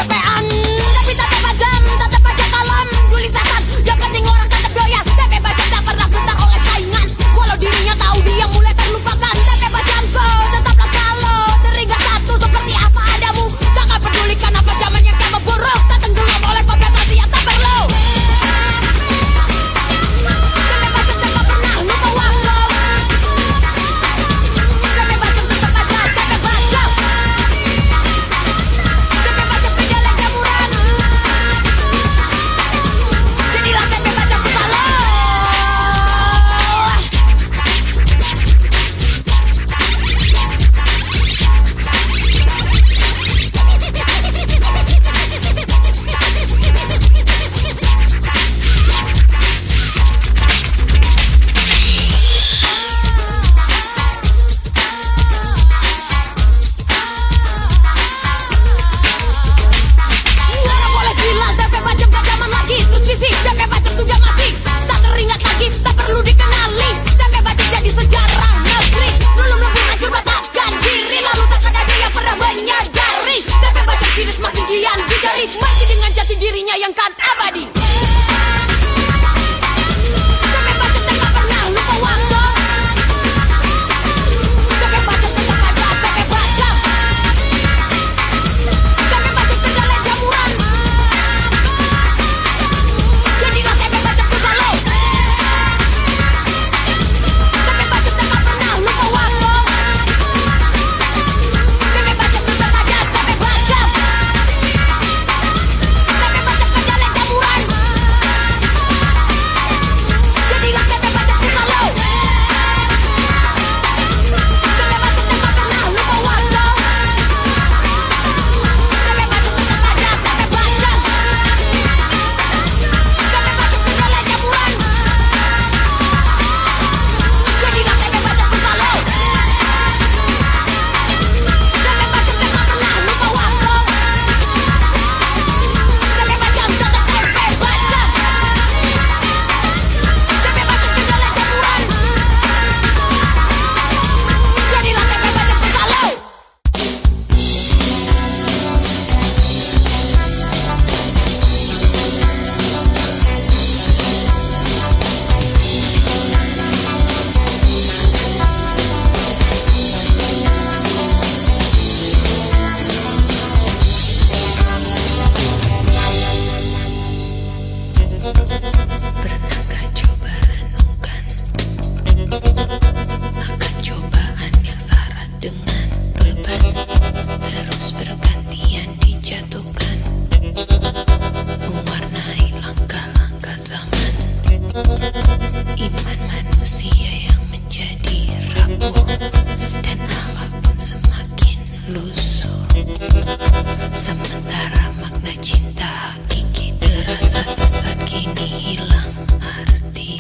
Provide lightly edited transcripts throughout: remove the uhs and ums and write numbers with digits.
kecapean. Tapi tak tajam, tetap aja kalem. Juli setan, yang penting orang tetap doyan. Tapi bajang tak pernah bentar oleh saingan. Walau dirinya tahu dia mulai terlupakan. Tapi bajangku tetaplah selalu teringat satu seperti apa adamu. Takkan pedulikan apa zaman yang kamu buruk. Tak tenggelam oleh kompetisi yang tak perlu. Tapi bajang tak pernah lupa waktu. Tapi bajang tetap aja, tapi bajang. Tapi bajang penjalan jamuran. Jadilah tapi bajang selalu. Nggak boleh bilang TP Bajang gak zaman lagi. Terus sisi TP Bajang sudah mati. Tak teringat lagi, tak perlu dikenali. TP Bajang jadi sejarah negeri. Dulu lebih hancur beratkan diri. Lalu tak ada dia pernah menyadari. TP Bajang kini semakin kian dicari. Masih dengan jati dirinya yang kan abadi. TP Bajang tak pernah lupa waktu. TP Bajang tetap aja TP Bajang. TP Bajang penjalan jamuran. Jadilah TP Bajang selalu. TP Bajang tak pernah lupa waktu. TP Bajang tetap aja TP Bajang. TP Bajang penjalan jamuran. Jadilah TP Bajang selalu. TP Bajang tak pernah lupa waktu. TP Bajang tetap aja TP Bajang. TP Bajang penjalan jamuran. Jadilah TP Bajang selalu. TP Bajang tak pernah lupa waktu. TP Bajang tetap TP Bajang. TP Bajang penjalan jamuran. Jadilah TP Bajang selalu. Pernahkah coba renungkan akan cobaan yang syarat dengan beban terus bergantian dijatuhkan, mewarnai langkah-langkah zaman, iman manusia yang menjadi rapuh dan akhlak pun semakin lusuh. Sementara makna cinta hakiki terasa sesat, kini hilang arti.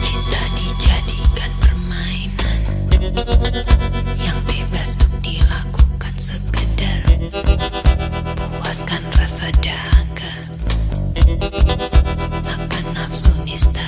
Cinta dijadikan permainan yang bebas untuk dilakukan sekedar puaskan rasa dahaga, akan nafsu nista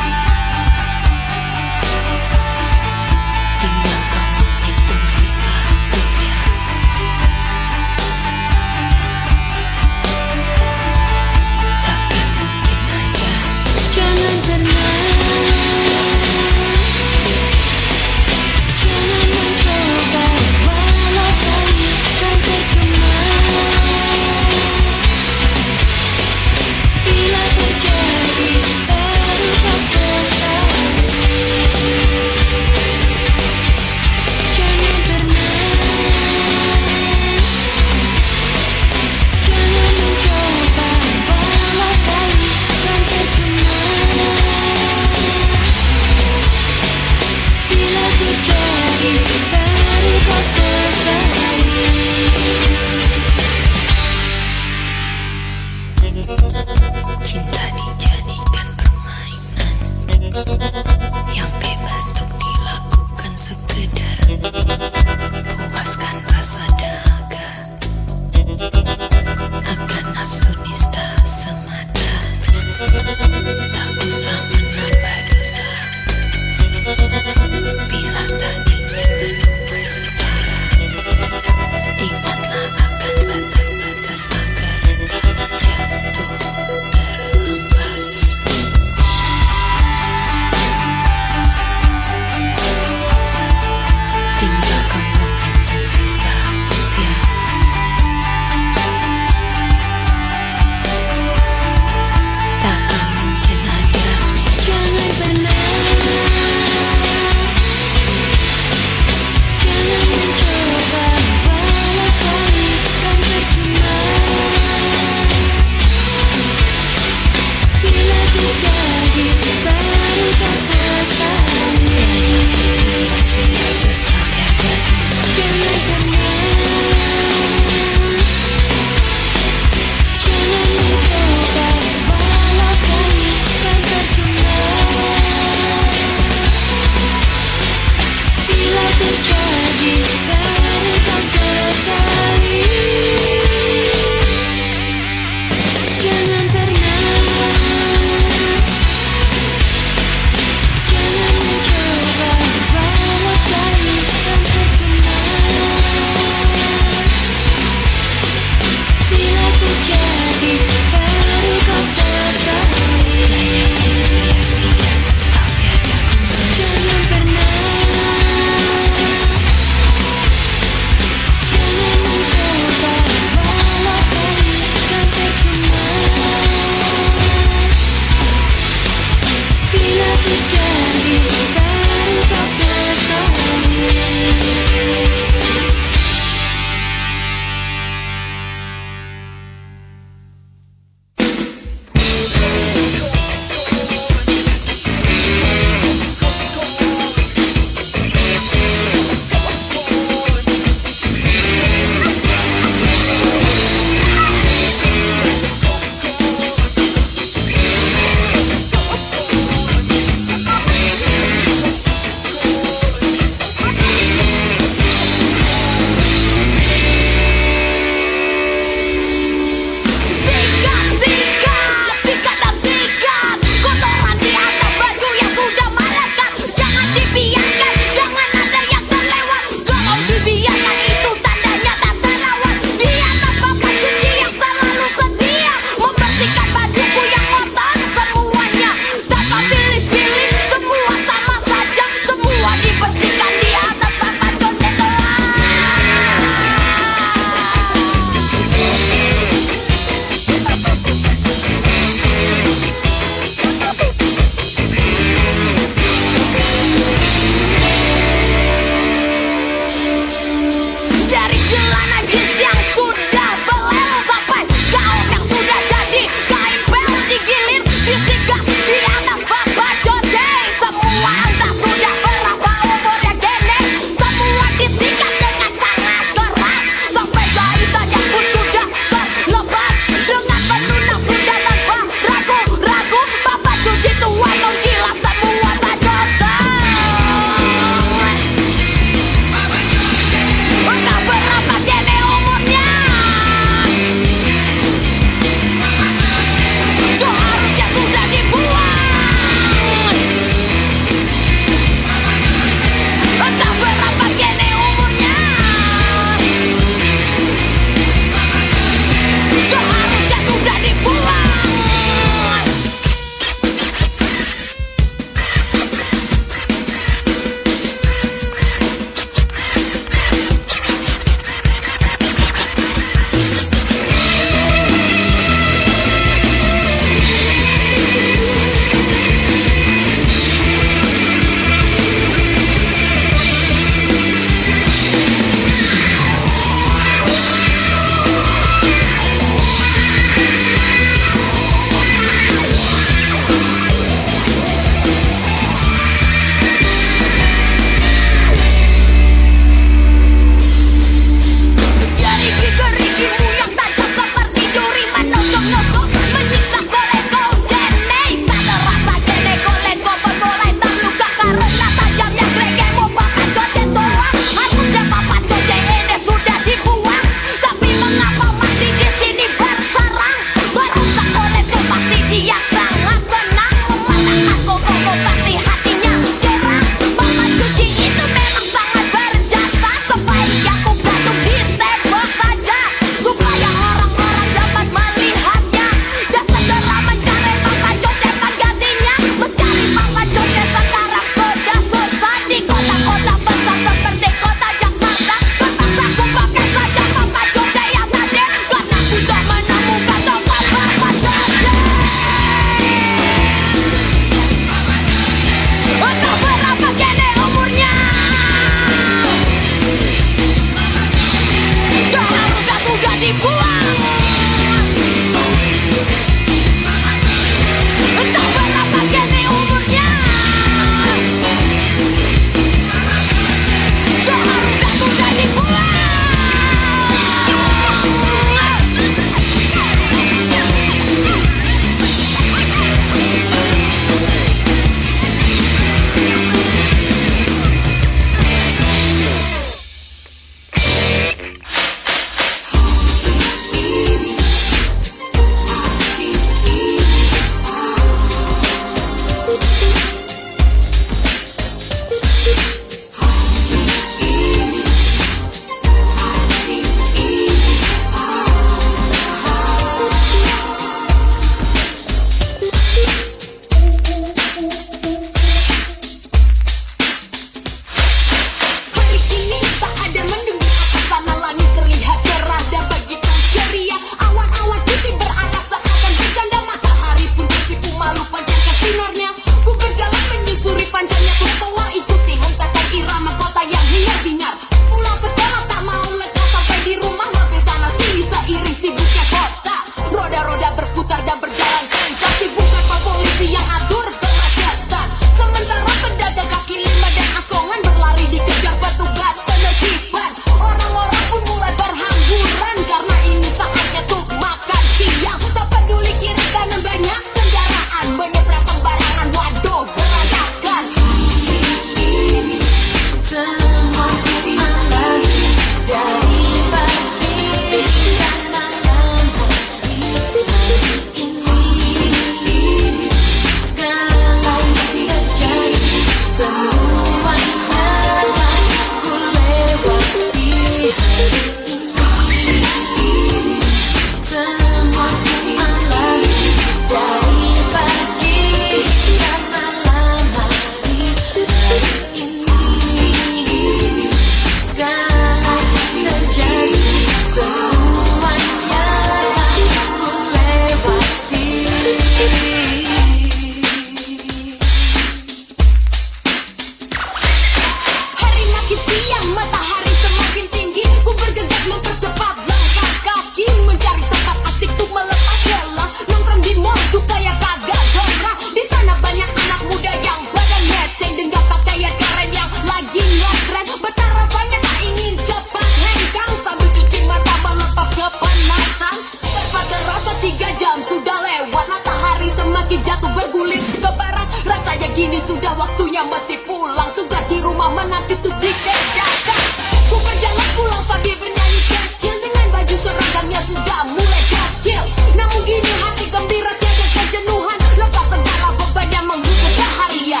kini sudah waktunya mesti pulang. Tugas di rumah menanti tuh dikerjakan. Ku berjalan pulang sambil bernyanyi kecil, dengan baju seragam yang sudah mulai kecil. Namun gini hati gembira tiada kejenuhan, lepas segala beban yang menggusur seharian.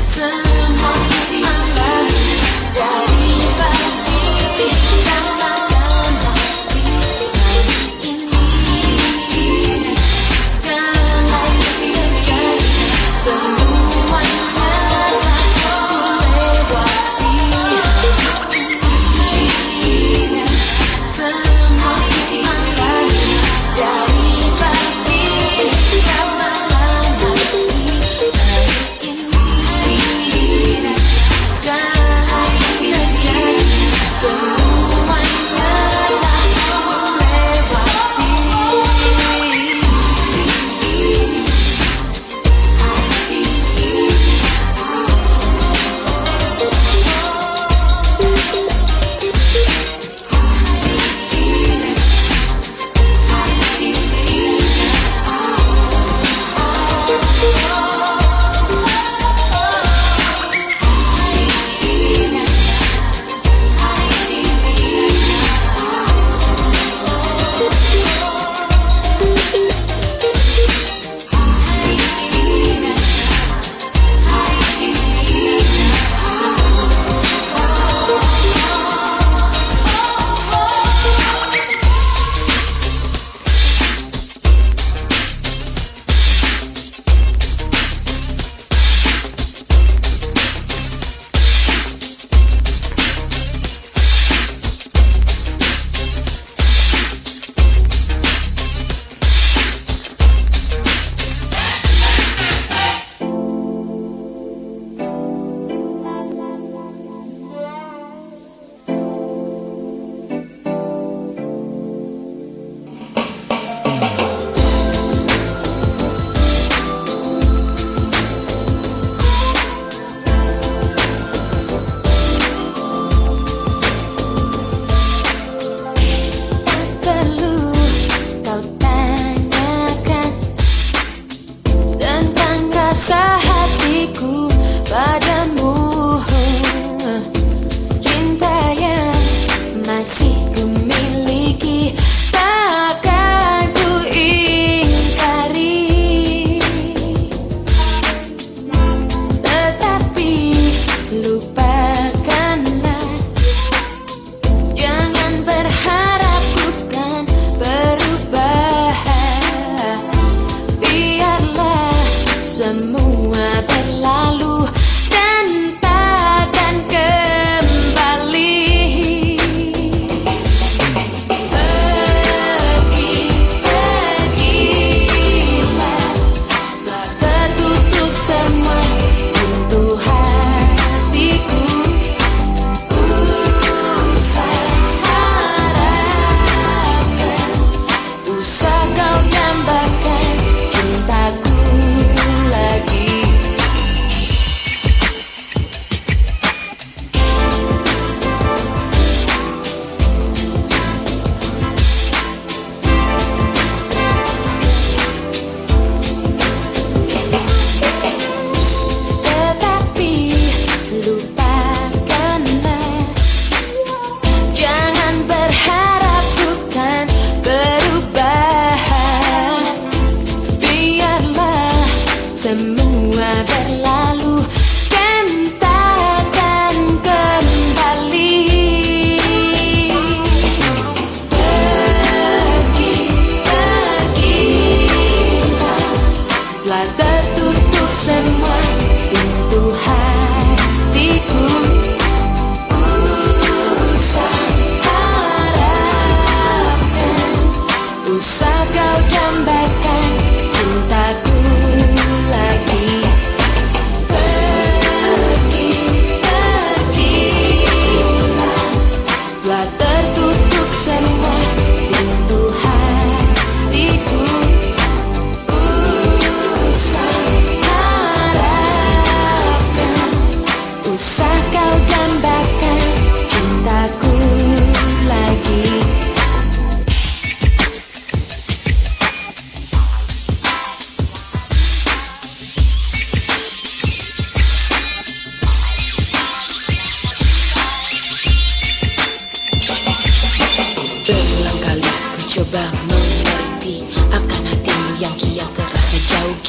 Semua aman dari pagi yang malam hati ini. Setelah terjadi semuanya aku lewati. Semua aman dari pagi yang malam hati ini. Setelah terjadi semuanya aku lewati. Perlu kau tanyakan tentang rasa hatiku padamu. Cinta yang masih ku miliki takkan ku ingkari. Tetapi lupakanlah, jangan berharap ku kan berubah. Biarlah semua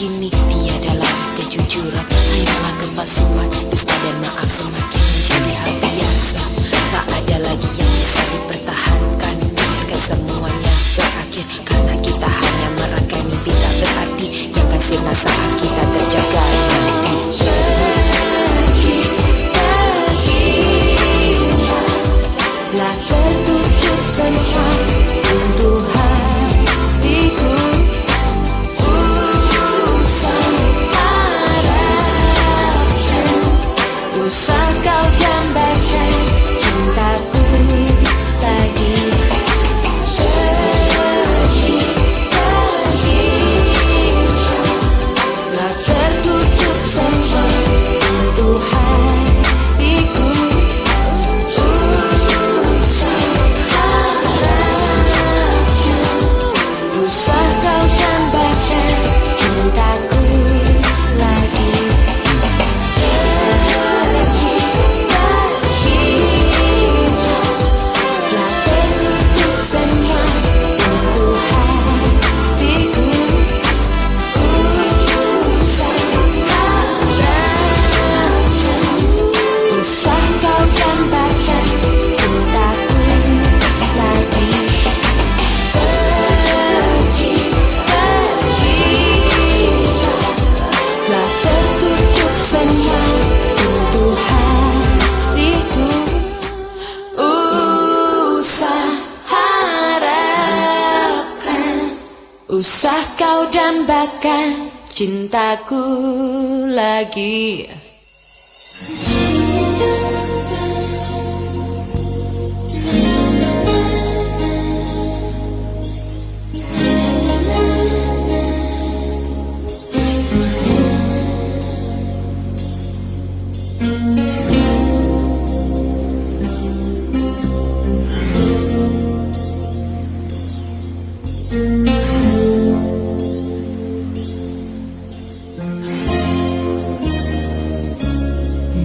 kini tiada lagi kejujuran, hanyalah kepalsuan, dusta dan maaf semakin menjadi hal biasa. Tak ada lagi yang bisa dipertahankan, biarkan semuanya berakhir, karena kita hanya merangkai mimpi tak berarti yang akan sirna saat kita terjaga nanti. Lah tertutup semua pintu hatiku, usah harapkan, usah kau dambakan cintaku lagi. Lah tertutup semua pintu hatiku, usah kau tambahkan cintaku lagi. Lah tertutup semua pintu hatiku, usah kau tambahkan cintaku lagi. Lah tertutup semua pintu hatiku, usah harapkan, usah kau dambakan cintaku lagi.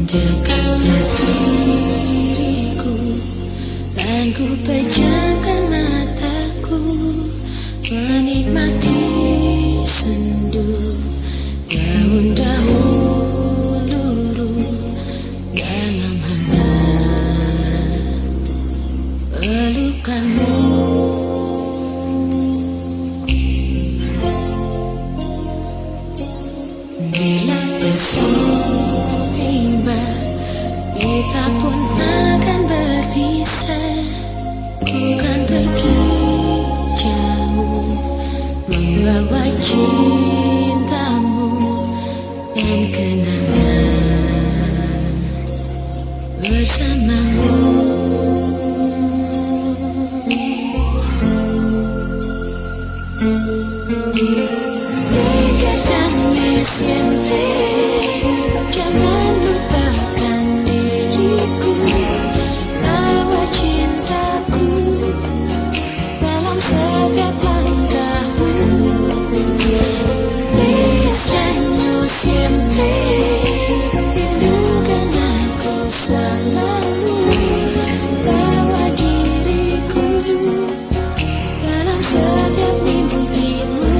Dekatlah diriku dan ku pejamkan mataku, menikmati sendu daun dahulu dalam hangat pelukanmu. Bila esok tiba, kita pun akan berpisah. Ku kan pergi jauh, membawa cintamu dan kenangan bersamamu. Quédame siempre, jangan lupakan diriku, bawa cintaku dalam setiap langkahmu. Extraño siempre, rindukan aku selalu, bawa diriku dalam setiap mimpimu.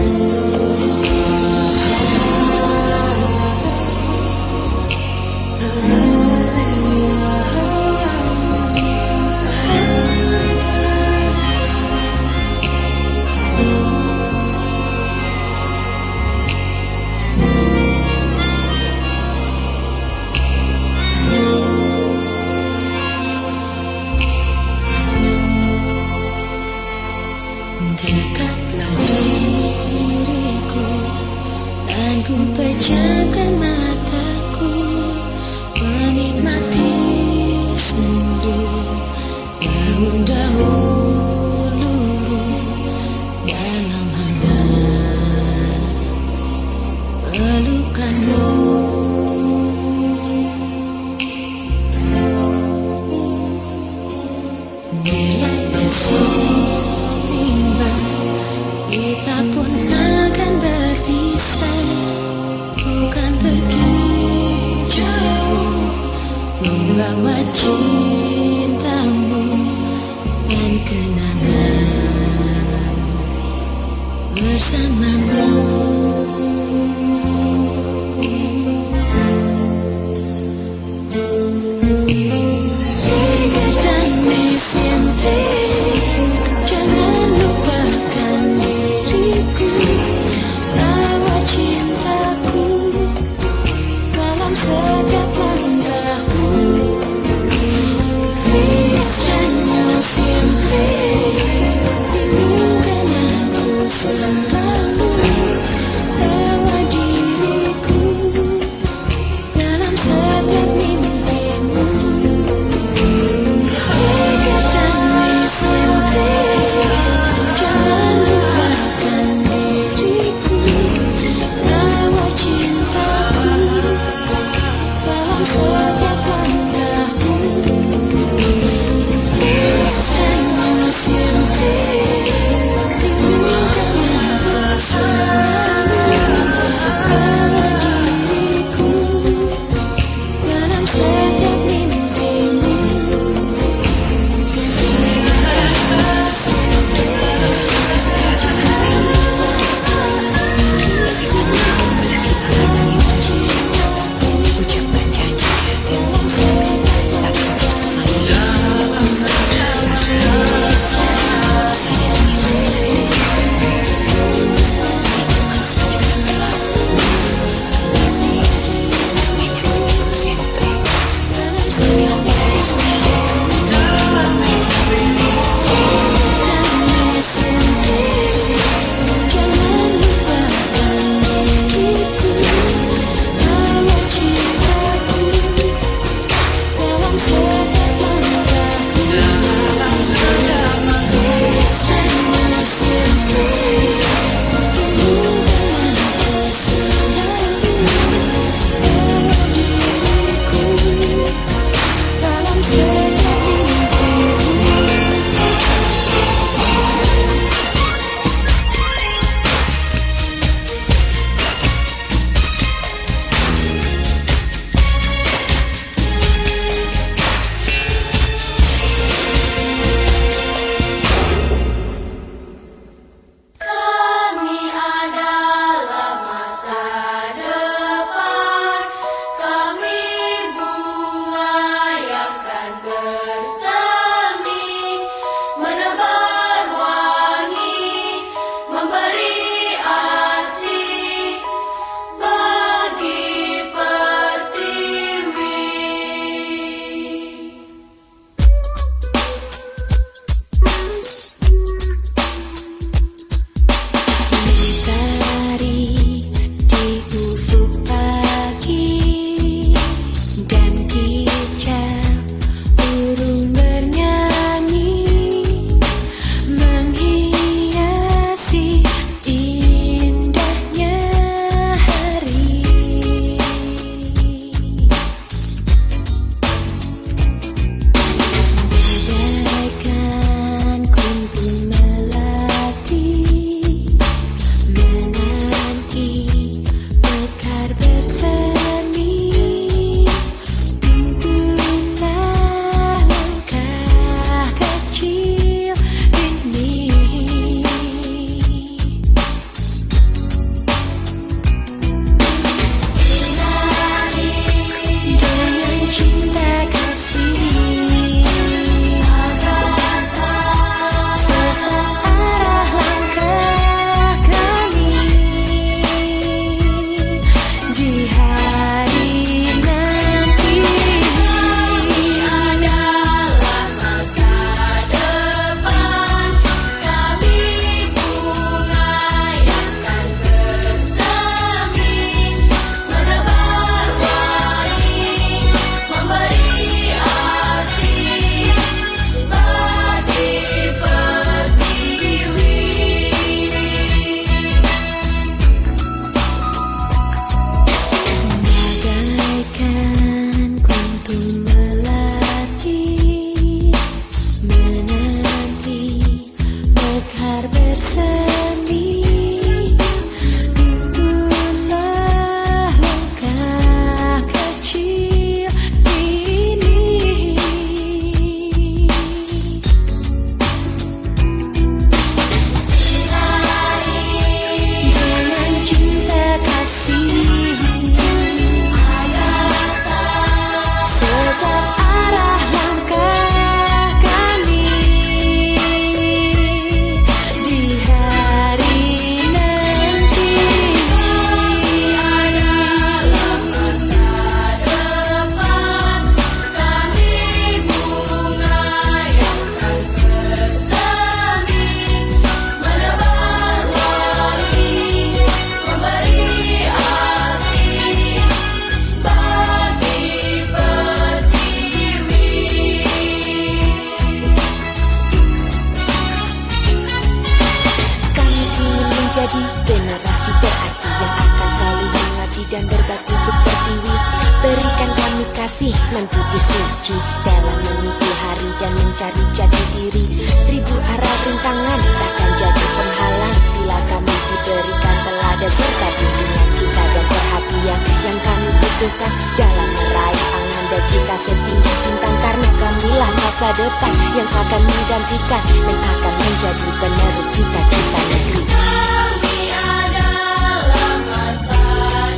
Mengikuti suci dalam meniti hari dan mencari jati diri. 1000 arah rintangan takkan jadi penghalang bila kami diberikan teladan serta bimbingan cinta dan perhatian yang kami butuhkan dalam meraih angan cita setinggi bintang. Karena kamilah masa depan yang akan menggantikan dan akan menjadi penerus cita-cita negeri. Kami adalah masa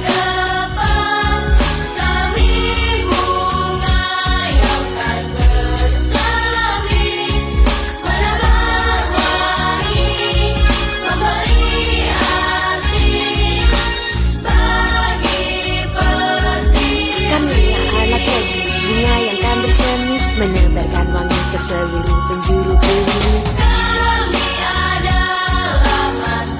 depan, kami bunga yang kan bersemi, menebar wangi, memberi arti bagi pertiwi. Kamilah anak negeri, bunga yang kan bersemi, menebarkan wangi ke seluruh penjuru bumi. Kami adalah masa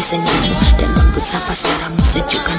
senyummu dan lembut sapa suaramu sejukkan